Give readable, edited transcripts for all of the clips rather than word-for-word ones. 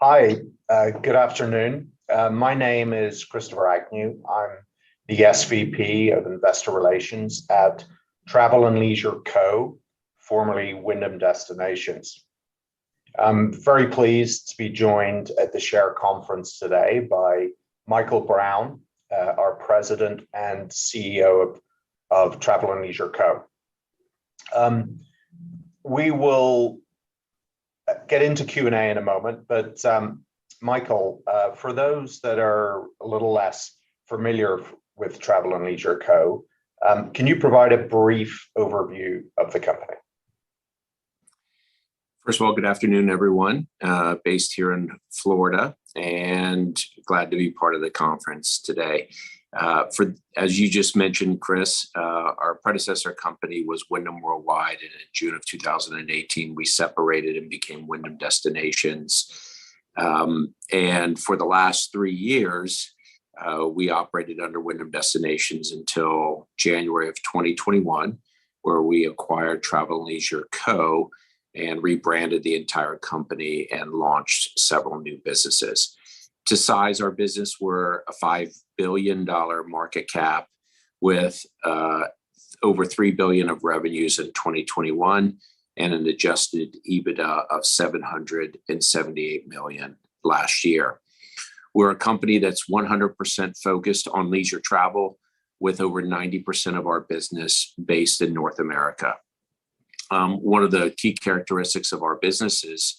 Hi, good afternoon. My name is Christopher Agnew. I'm the SVP of Investor Relations at Travel and Leisure Co., formerly Wyndham Destinations. I'm very pleased to be joined at the Share Conference today by Michael Brown, our President and CEO of Travel and Leisure Co. We will get into Q&A in a moment, but Michael, for those that are a little less familiar with Travel and Leisure Co., can you provide a brief overview of the company? First of all, good afternoon, everyone. Based here in Florida, and glad to be part of the conference today. As you just mentioned, Chris, our predecessor company was Wyndham Worldwide, and in June of 2018, we separated and became Wyndham Destinations. And for the last 3 years, we operated under Wyndham Destinations until January of 2021, where we acquired Travel and Leisure Co. and rebranded the entire company and launched several new businesses. To size our business, we're a $5 billion market cap with over $3 billion of revenues in 2021 and an adjusted EBITDA of $778 million last year. We're a company that's 100% focused on leisure travel, with over 90% of our business based in North America. One of the key characteristics of our business is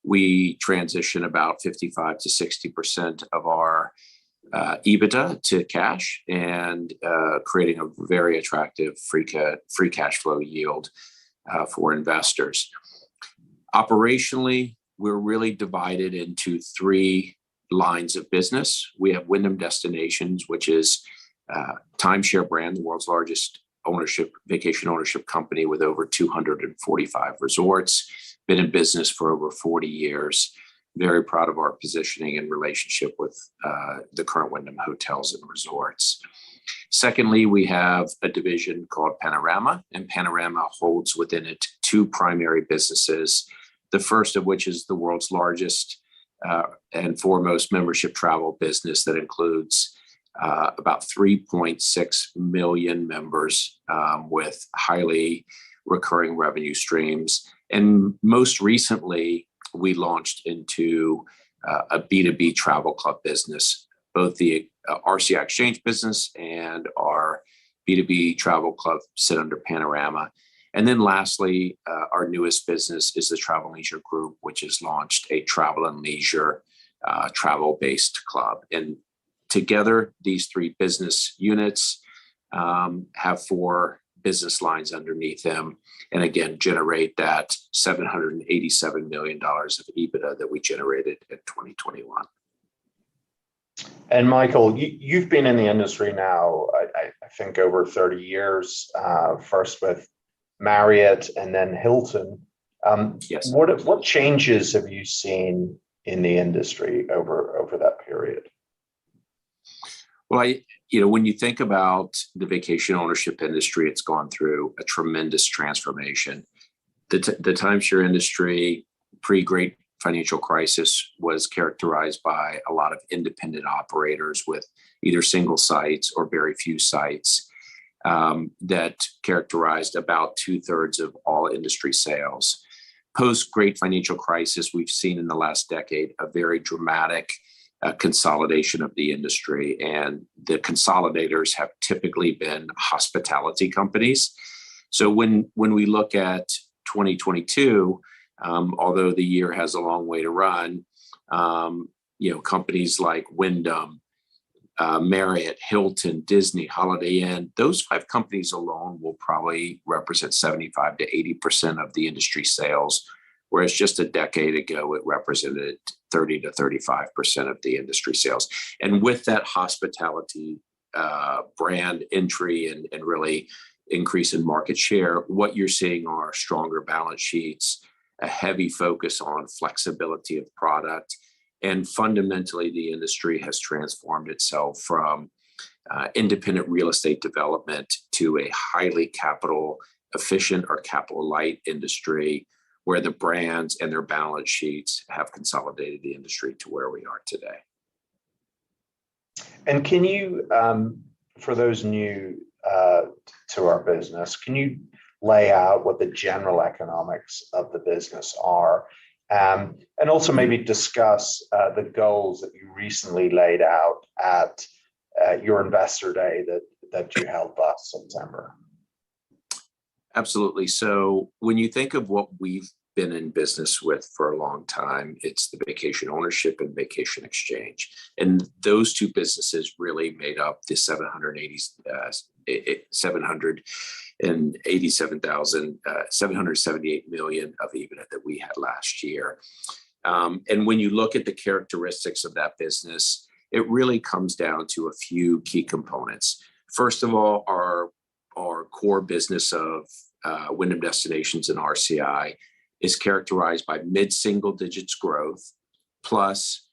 we transition about 55 to 60% of our EBITDA to cash, and creating a very attractive free cash flow yield for investors. Operationally, we're really divided into 3 lines of business. We have Wyndham Destinations, which is timeshare brand, the world's largest vacation ownership company with over 245 resorts, been in business for over 40 years. Very proud of our positioning and relationship with the current Wyndham hotels and resorts. Secondly, we have a division called Panorama, and Panorama holds within it 2 primary businesses. The first of which is the world's largest and foremost membership travel business that includes about 3.6 million members with highly recurring revenue streams. And most recently, we launched into a B2B travel club business. Both the RCI Exchange business and our B2B travel club sit under Panorama. And then lastly, our newest business is the Travel and Leisure Group, which has launched a Travel and Leisure travel-based club. And together, these 3 business units have 4 business lines underneath them, and again, generate that $787 million of EBITDA that we generated in 2021. And Michael, you've been in the industry now, I think, over 30 years, first with Marriott and then Hilton. Yes. What changes have you seen in the industry over that period? Well, when you think about the vacation ownership industry, it's gone through a tremendous transformation. The timeshare industry, pre-Great Financial Crisis, was characterized by a lot of independent operators with either single sites or very few sites that characterized about 2/3 of all industry sales. Post-Great Financial Crisis, we've seen in the last decade a very dramatic consolidation of the industry, and the consolidators have typically been hospitality companies. So when we look at 2022, although the year has a long way to run, companies like Wyndham, Marriott, Hilton, Disney, Holiday Inn, those 5 companies alone will probably represent 75 to 80% of the industry sales, whereas just a decade ago, it represented 30 to 35% of the industry sales. And with that hospitality brand entry and really increase in market share, what you're seeing are stronger balance sheets, a heavy focus on flexibility of product, and fundamentally, the industry has transformed itself from independent real estate development to a highly capital efficient or capital light industry where the brands and their balance sheets have consolidated the industry to where we are today. And can you, for those new to our business, can you lay out what the general economics of the business are? And also maybe discuss the goals that you recently laid out at your investor day that you held last September. Absolutely. So when you think of what we've been in business with for a long time, it's the vacation ownership and vacation exchange. And those two businesses really made up the 778 million of EBITDA that we had last year. And when you look at the characteristics of that business, it really comes down to a few key components. First of all, our core business of Wyndham Destinations and RCI is characterized by mid-single digits growth plus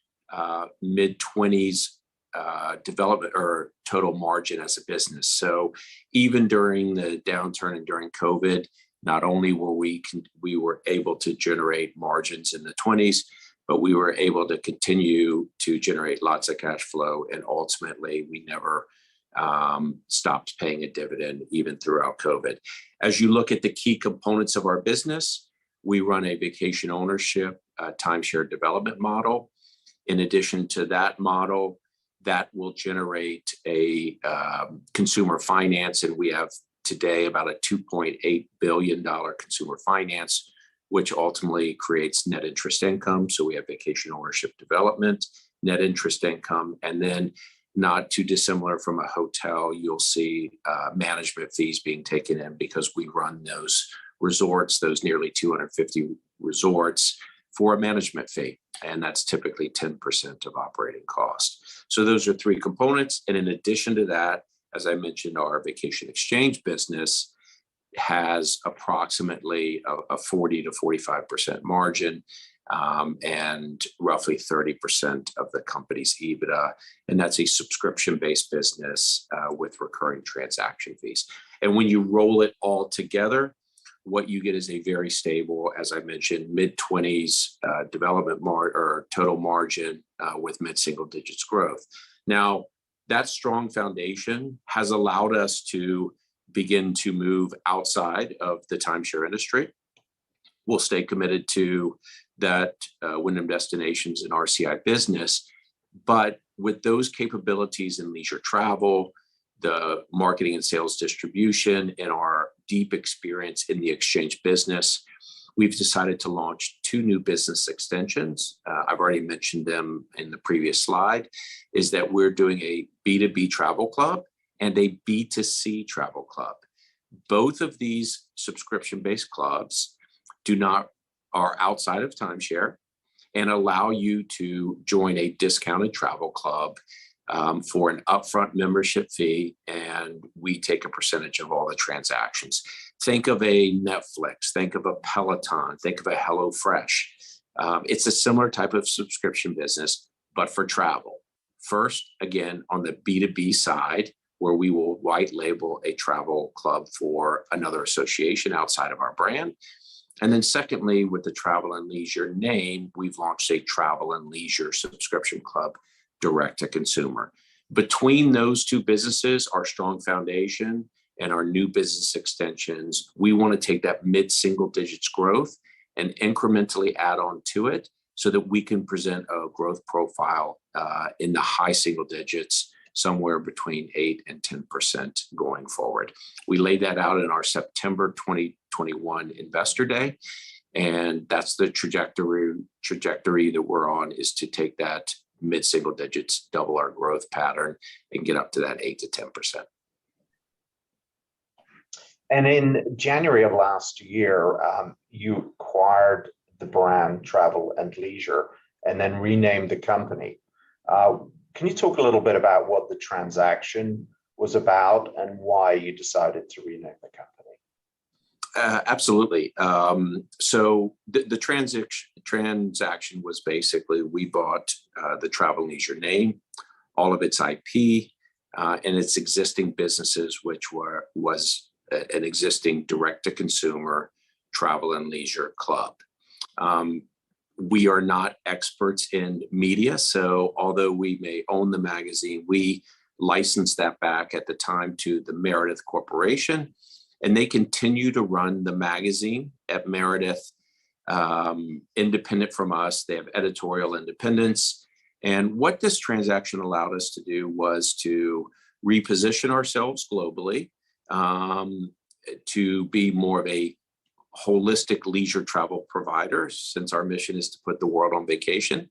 mid-20s development or total margin as a business. So even during the downturn and during COVID, not only were we were able to generate margins in the 20s, but we were able to continue to generate lots of cash flow, and ultimately we never stopped paying a dividend even throughout COVID. As you look at the key components of our business, we run a vacation ownership timeshare development model. In addition to that model, that will generate a consumer finance, and we have today about a $2.8 billion consumer finance, which ultimately creates net interest income. So we have vacation ownership development, net interest income, and then not too dissimilar from a hotel, you'll see management fees being taken in because we run those resorts, those nearly 250 resorts, for a management fee. And that's typically 10% of operating cost. So those are three components. And in addition to that, as I mentioned, our vacation exchange business has approximately a 40 to 45% margin, and roughly 30% of the company's EBITDA. And that's a subscription-based business with recurring transaction fees. And when you roll it all together, what you get is a very stable, as I mentioned, mid-20s development or total margin with mid-single digits growth. Now, that strong foundation has allowed us to begin to move outside of the timeshare industry. We'll stay committed to that Wyndham Destinations and RCI business, but with those capabilities in leisure travel, the marketing and sales distribution, and our deep experience in the exchange business, we've decided to launch two new business extensions. I've already mentioned them in the previous slide, is that we're doing a B2B travel club and a B2C travel club. Both of these subscription-based clubs are outside of timeshare and allow you to join a discounted travel club for an upfront membership fee, and we take a percentage of all the transactions. Think of a Netflix, think of a Peloton, think of a HelloFresh. It's a similar type of subscription business, but for travel. First, again, on the B2B side, where we will white label a travel club for another association outside of our brand. And then secondly, with the Travel and Leisure name, we've launched a Travel and Leisure subscription club direct to consumer. Between those two businesses, our strong foundation and our new business extensions, we want to take that mid-single digits growth and incrementally add on to it so that we can present a growth profile in the high single digits, somewhere between 8 and 10% going forward. We laid that out in our September 2021 Investor Day, and that's the trajectory that we're on, is to take that mid-single digits, double our growth pattern, and get up to that 8 to 10%. And in January of last year, you acquired the brand Travel and Leisure and then renamed the company. Can you talk a little bit about what the transaction was about and why you decided to rename the company? Absolutely. So the transaction was basically, we bought the Travel and Leisure name, all of its IP, and its existing businesses, which was an existing direct-to-consumer Travel and Leisure club. We are not experts in media, so although we may own the magazine, we licensed that back at the time to the Meredith Corporation, and they continue to run the magazine at Meredith, independent from us. They have editorial independence. And what this transaction allowed us to do was to reposition ourselves globally, to be more of a holistic leisure travel provider, since our mission is to put the world on vacation.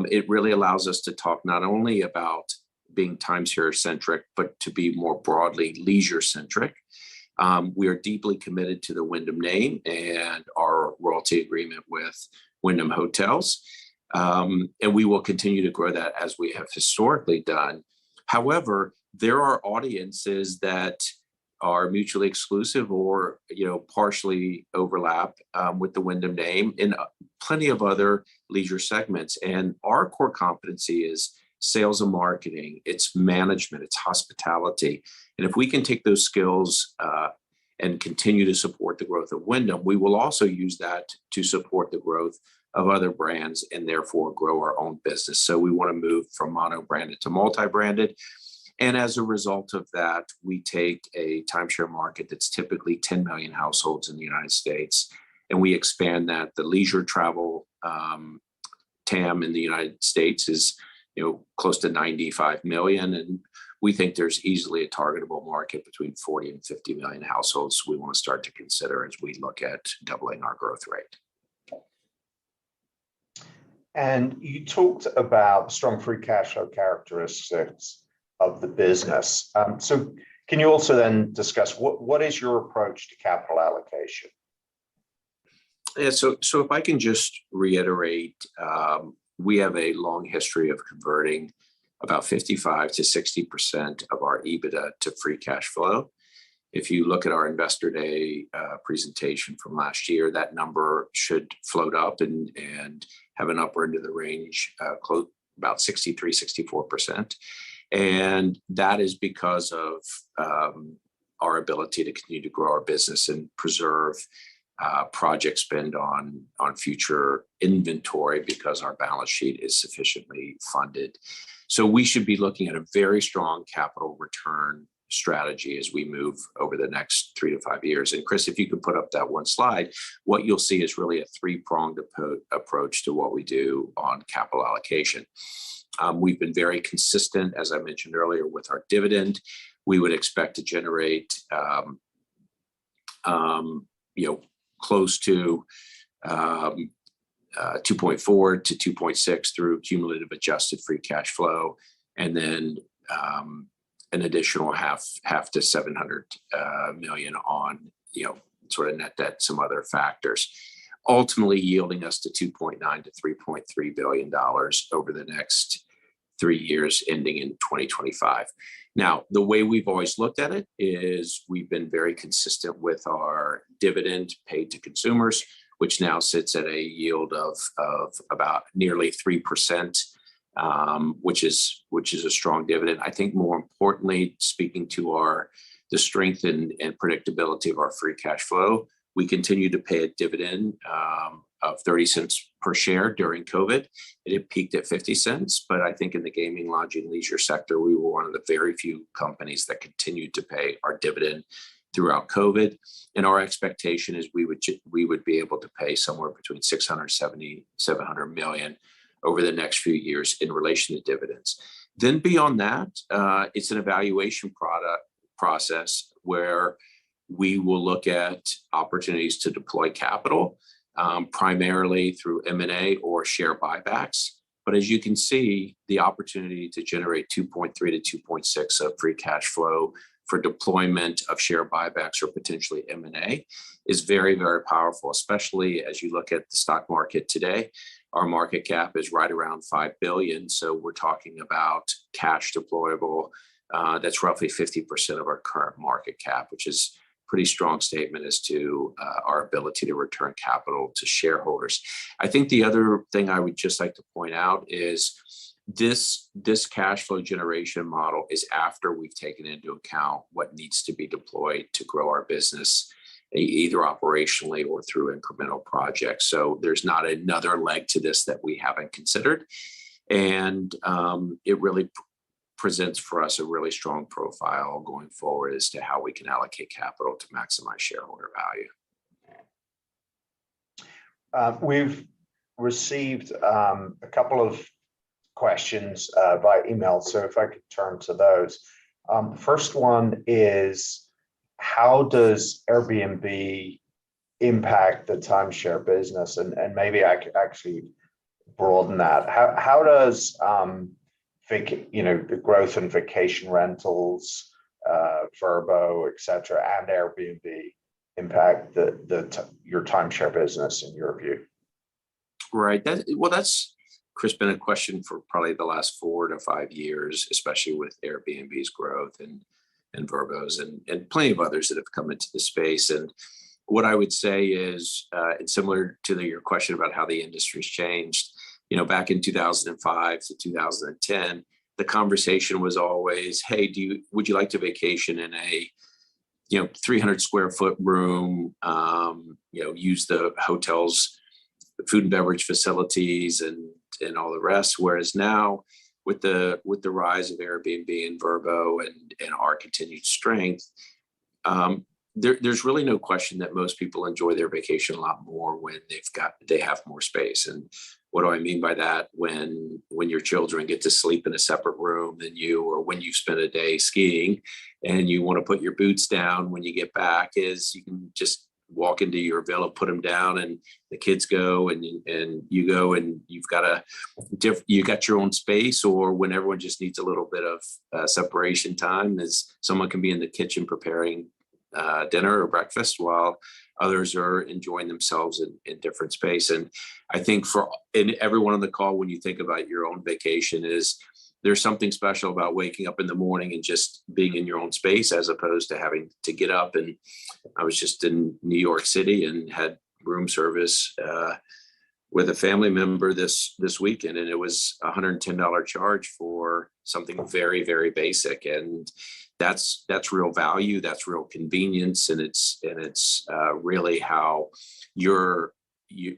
It really allows us to talk not only about being timeshare centric, but to be more broadly leisure centric. We are deeply committed to the Wyndham name and our royalty agreement with Wyndham Hotels. And we will continue to grow that as we have historically done. However, there are audiences that are mutually exclusive or partially overlap with the Wyndham name in plenty of other leisure segments. And our core competency is sales and marketing, it's management, it's hospitality. And if we can take those skills and continue to support the growth of Wyndham, we will also use that to support the growth of other brands and therefore grow our own business. So we want to move from mono-branded to multi-branded. And as a result of that, we take a timeshare market that's typically 10 million households in the United States, and we expand that. The leisure travel TAM in the United States is close to 95 million, and we think there's easily a targetable market between 40 and 50 million households we want to start to consider as we look at doubling our growth rate. And you talked about strong free cash flow characteristics of the business. So can you also then discuss what is your approach to capital allocation? Yeah, so if I can just reiterate, we have a long history of converting about 55 to 60% of our EBITDA to free cash flow. If you look at our Investor Day presentation from last year, that number should float up and have an upper end of the range, close about 63, 64%. And that is because of our ability to continue to grow our business and preserve project spend on future inventory because our balance sheet is sufficiently funded. So we should be looking at a very strong capital return strategy as we move over the next 3 to 5 years. And Chris, if you could put up that one slide, what you'll see is really a three-pronged approach to what we do on capital allocation. We've been very consistent, as I mentioned earlier, with our dividend. We would expect to generate, close to 2.4 to 2.6 through cumulative adjusted free cash flow, and then an additional half to 700 million on sort of net debt, some other factors, ultimately yielding us to 2.9 to 3.3 billion dollars over the next 3 years, ending in 2025. Now, the way we've always looked at it is we've been very consistent with our dividend paid to consumers, which now sits at a yield of about nearly 3%, which is a strong dividend. I think more importantly, speaking to the strength and predictability of our free cash flow, we continue to pay a dividend of 30 cents per share during COVID. It had peaked at 50 cents, but I think in the gaming, lodging, leisure sector, we were one of the very few companies that continued to pay our dividend throughout COVID. And our expectation is we would be able to pay somewhere between 670, 700 million over the next few years in relation to dividends. Then beyond that, it's an evaluation process where we will look at opportunities to deploy capital, primarily through M&A or share buybacks. But as you can see, the opportunity to generate 2.3 to 2.6 of free cash flow for deployment of share buybacks or potentially M&A is very, very powerful, especially as you look at the stock market today. Our market cap is right around 5 billion. So we're talking about cash deployable. That's roughly 50% of our current market cap, which is pretty strong statement as to our ability to return capital to shareholders. I think the other thing I would just like to point out is this cash flow generation model is after we've taken into account what needs to be deployed to grow our business either operationally or through incremental projects. So there's not another leg to this that we haven't considered. And it really presents for us a really strong profile going forward as to how we can allocate capital to maximize shareholder value. We've received a couple of questions by email, so if I could turn to those. First one is, how does Airbnb impact the timeshare business? And maybe I could actually broaden that. How does the growth in vacation rentals, Vrbo, et cetera, and Airbnb impact your timeshare business in your view? Right. That's, Chris, been a question for probably the last 4 to 5 years, especially with Airbnb's growth and Vrbo's and plenty of others that have come into the space. And what I would say is, it's similar to your question about how the industry's changed. Back in 2005 to 2010, the conversation was always, hey, would you like to vacation in a 300 square foot room, use the hotel's food and beverage facilities and all the rest. Whereas now with the rise of Airbnb and Vrbo and our continued strength, there's really no question that most people enjoy their vacation a lot more when they have more space. And what do I mean by that? When your children get to sleep in a separate room than you, or when you spend a day skiing and you want to put your boots down when you get back, is you can just walk into your villa, put them down, and the kids go and you go, and you got your own space. Or when everyone just needs a little bit of separation time, is someone can be in the kitchen preparing dinner or breakfast while others are enjoying themselves in different space. And I think in everyone on the call, when you think about your own vacation, there's something special about waking up in the morning and just being in your own space, as opposed to having to get up. And I was just in New York City and had room service with a family member this weekend, and it was $110 charge for something very, very basic. And that's real value, that's real convenience, and it's really how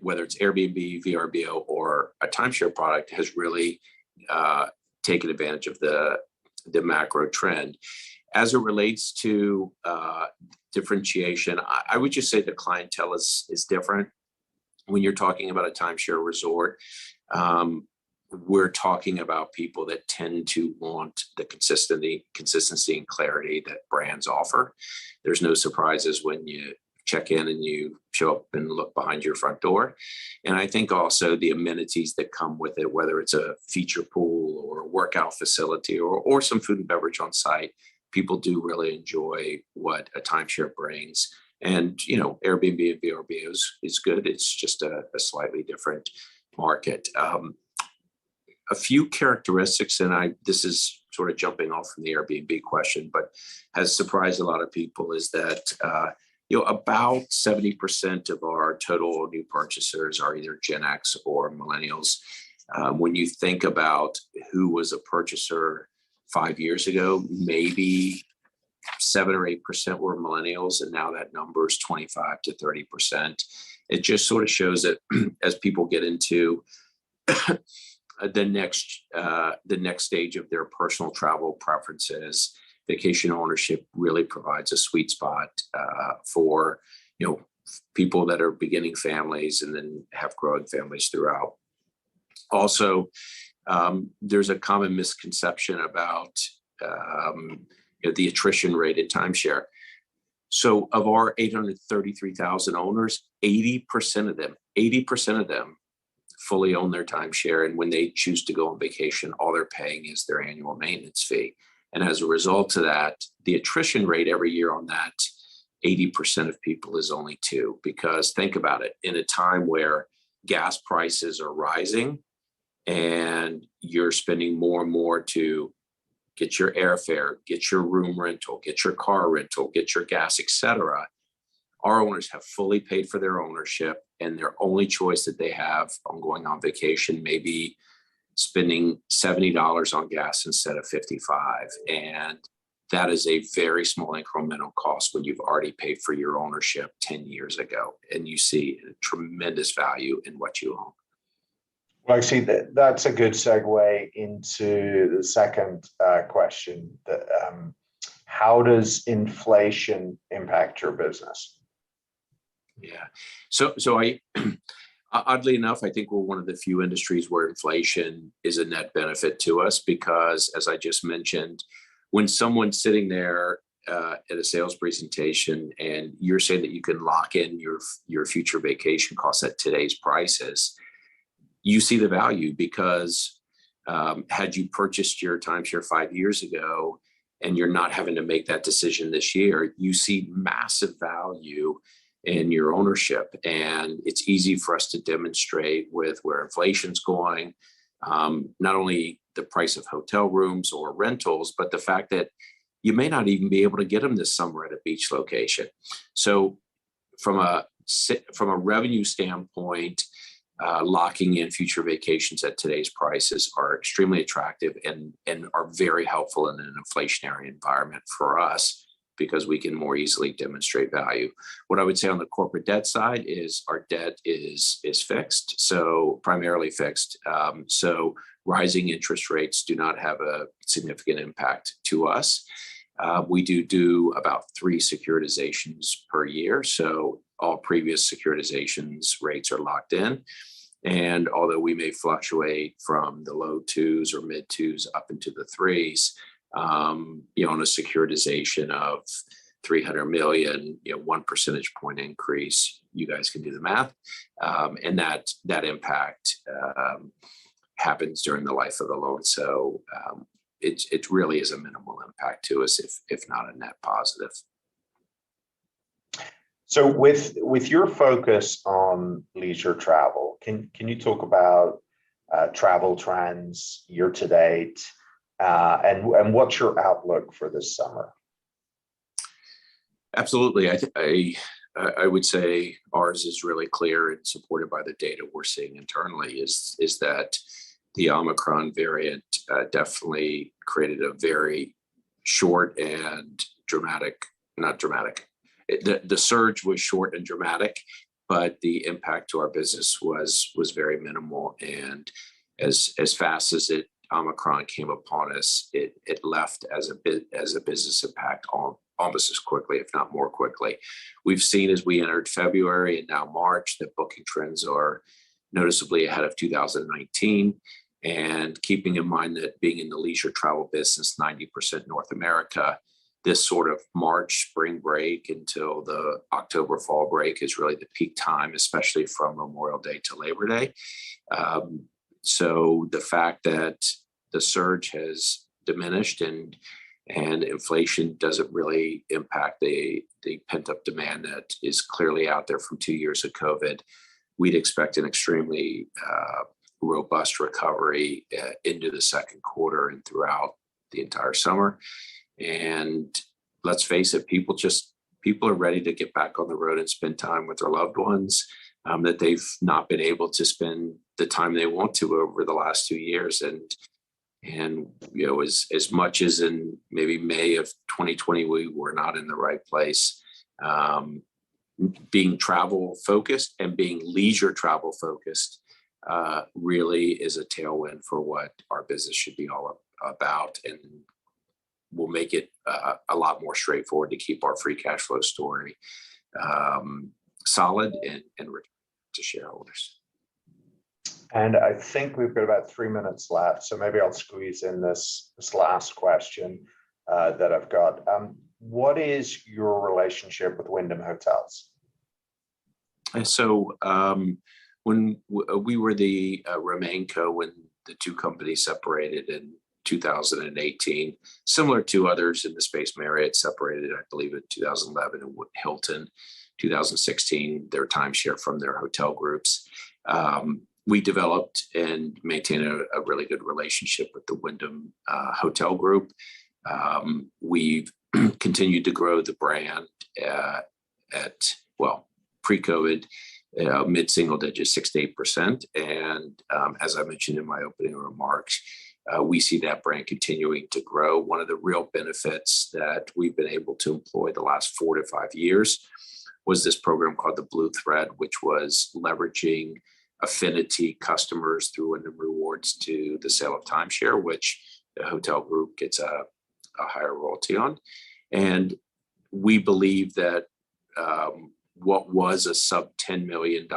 whether it's Airbnb, VRBO, or a timeshare product has really taken advantage of the macro trend. As it relates to differentiation, I would just say the clientele is different. When you're talking about a timeshare resort, we're talking about people that tend to want the consistency and clarity that brands offer. There's no surprises when you check in and you show up and look behind your front door. And I think also the amenities that come with it, whether it's a feature pool or a workout facility or some food and beverage on site, people do really enjoy what a timeshare brings. And, Airbnb and VRBO is good. It's just a slightly different market. A few characteristics, and this is sort of jumping off from the Airbnb question, but has surprised a lot of people, is that about 70% of our total new purchasers are either Gen X or millennials. When you think about who was a purchaser 5 years ago, maybe 7 or 8% were millennials, and now that number is 25 to 30%. It just sort of shows that as people get into the next stage of their personal travel preferences, vacation ownership really provides a sweet spot for people that are beginning families and then have growing families throughout. Also, there's a common misconception about the attrition rate in timeshare. So of our 833,000 owners, 80% of them fully own their timeshare. And when they choose to go on vacation, all they're paying is their annual maintenance fee. And as a result of that, the attrition rate every year on that 80% of people is only 2. Because think about it, in a time where gas prices are rising and you're spending more and more to get your airfare, get your room rental, get your car rental, get your gas, etc., our owners have fully paid for their ownership, and their only choice that they have on going on vacation may be spending $70 on gas instead of $55. And that is a very small incremental cost when you've already paid for your ownership 10 years ago, and you see a tremendous value in what you own. Well, I see that's a good segue into the second question. How does inflation impact your business? Yeah. So I, oddly enough, I think we're one of the few industries where inflation is a net benefit to us because, as I just mentioned, when someone's sitting there at a sales presentation and you're saying that you can lock in your future vacation costs at today's prices, you see the value because had you purchased your timeshare 5 years ago and you're not having to make that decision this year, you see massive value in your ownership. And it's easy for us to demonstrate with where inflation's going, not only the price of hotel rooms or rentals, but the fact that you may not even be able to get them this summer at a beach location. So from a revenue standpoint, locking in future vacations at today's prices are extremely attractive and are very helpful in an inflationary environment for us because we can more easily demonstrate value. What I would say on the corporate debt side is our debt is fixed, so primarily fixed. So rising interest rates do not have a significant impact to us. We do about 3 securitizations per year, so all previous securitizations rates are locked in. And although we may fluctuate from the low 2s or mid 2s up into the 3s, on a securitization of 300 million, 1 percentage point increase, you guys can do the math, and that impact happens during the life of the loan. So it really is a minimal impact to us, if not a net positive. So with your focus on leisure travel, can you talk about travel trends year to date, and what's your outlook for this summer? Absolutely. I would say ours is really clear and supported by the data we're seeing internally is that the Omicron variant definitely created a very short and not dramatic. The surge was short and dramatic, but the impact to our business was very minimal. And as fast as Omicron came upon us, it left as a business impact almost as quickly, if not more quickly. We've seen as we entered February and now March that booking trends are noticeably ahead of 2019. And keeping in mind that being in the leisure travel business, 90% North America, this sort of March spring break until the October fall break is really the peak time, especially from Memorial Day to Labor Day. So the fact that the surge has diminished and inflation doesn't really impact the pent-up demand that is clearly out there from 2 years of COVID, we'd expect an extremely robust recovery into the second quarter and throughout the entire summer. And let's face it, people are ready to get back on the road and spend time with their loved ones that they've not been able to spend the time they want to over the last 2 years. And as much as in maybe May of 2020, we were not in the right place. Being travel focused and being leisure travel focused really is a tailwind for what our business should be all about, and will make it a lot more straightforward to keep our free cash flow story solid and return to shareholders. And I think we've got about 3 minutes left, so maybe I'll squeeze in this last question that I've got. What is your relationship with Wyndham Hotels? And so when we were the RemainCo, when the two companies separated in 2018, similar to others in the space, Marriott separated, I believe, in 2011, and Hilton 2016, their timeshare from their hotel groups. We developed and maintained a really good relationship with the Wyndham Hotel Group. We've continued to grow the brand pre-COVID. mid-single digits, 6 to 8%. And as I mentioned in my opening remarks, we see that brand continuing to grow. One of the real benefits that we've been able to employ the last 4 to 5 years was this program called the Blue Thread, which was leveraging affinity customers through Wyndham Rewards to the sale of timeshare, which the hotel group gets a higher royalty on. And we believe that what was a sub $10 million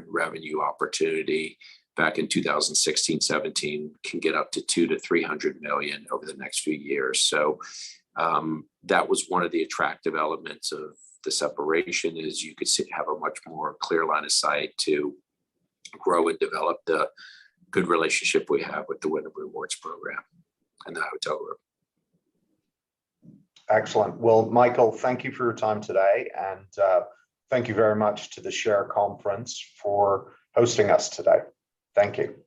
revenue opportunity back in 2016-17 can get up to 200 to 300 million over the next few years. So that was one of the attractive elements of the separation, is you could have a much more clear line of sight to grow and develop the good relationship we have with the Wyndham Rewards program and the hotel group. Excellent. Well, Michael, thank you for your time today. And thank you very much to the Share Conference for hosting us today. Thank you.